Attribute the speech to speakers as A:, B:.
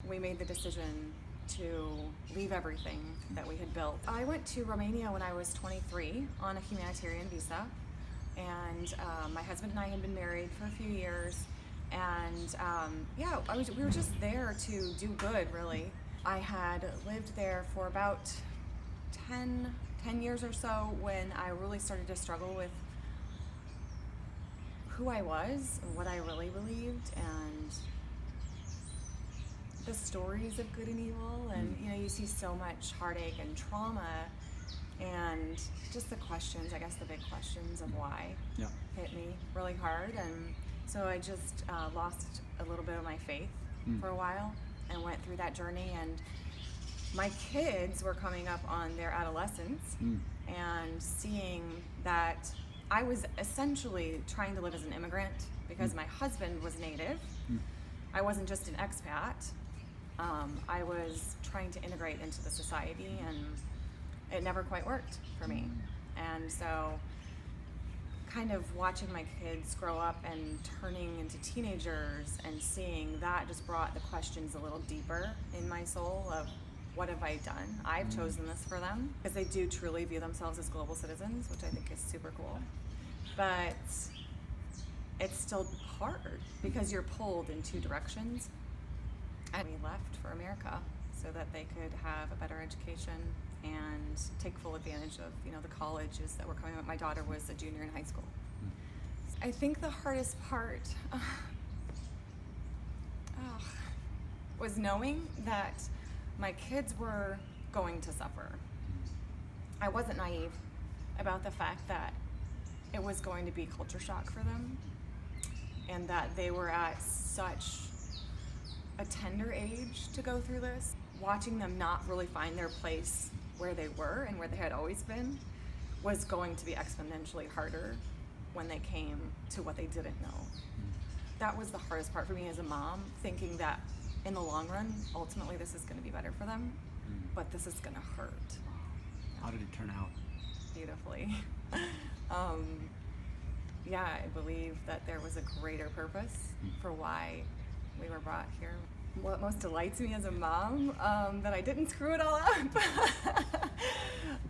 A: we made the decision to leave everything that we had built. I went to Romania when I was 23 on a humanitarian visa, and my husband and I had been married for a few years, and we were just there to do good, really. I had lived there for about 10 years or so when I really started to struggle with who I was and what I really believed, and the stories of good and evil, and you see so much heartache and trauma, and just the questions, I guess the big questions of why hit me really hard. And so I just lost a little bit of my faith for a while and went through that journey. And my kids were coming up on their adolescence and seeing that I was essentially trying to live as an immigrant because my husband was native. I wasn't just an expat. I was trying to integrate into the society, and it never quite worked for me. And so kind of watching my kids grow up and turning into teenagers and seeing that just brought the questions a little deeper in my soul of, what have I done? I've chosen this for them, because they do truly view themselves as global citizens, which I think is super cool. But it's still hard because you're pulled in two directions. And we left for America so that they could have a better education and take full advantage of, the colleges that were coming up. My daughter was a junior in high school. I think the hardest part was knowing that my kids were going to suffer. I wasn't naive about the fact that it was going to be culture shock for them, and that they were at such a tender age to go through this. Watching them not really find their place where they were and where they had always been was going to be exponentially harder when they came to what they didn't know. That was the hardest part for me as a mom, thinking that in the long run, ultimately this is going to be better for them, but this is going to hurt.
B: How did it turn out?
A: Beautifully. I believe that there was a greater purpose for why we were brought here. What most delights me as a mom, that I didn't screw it all up.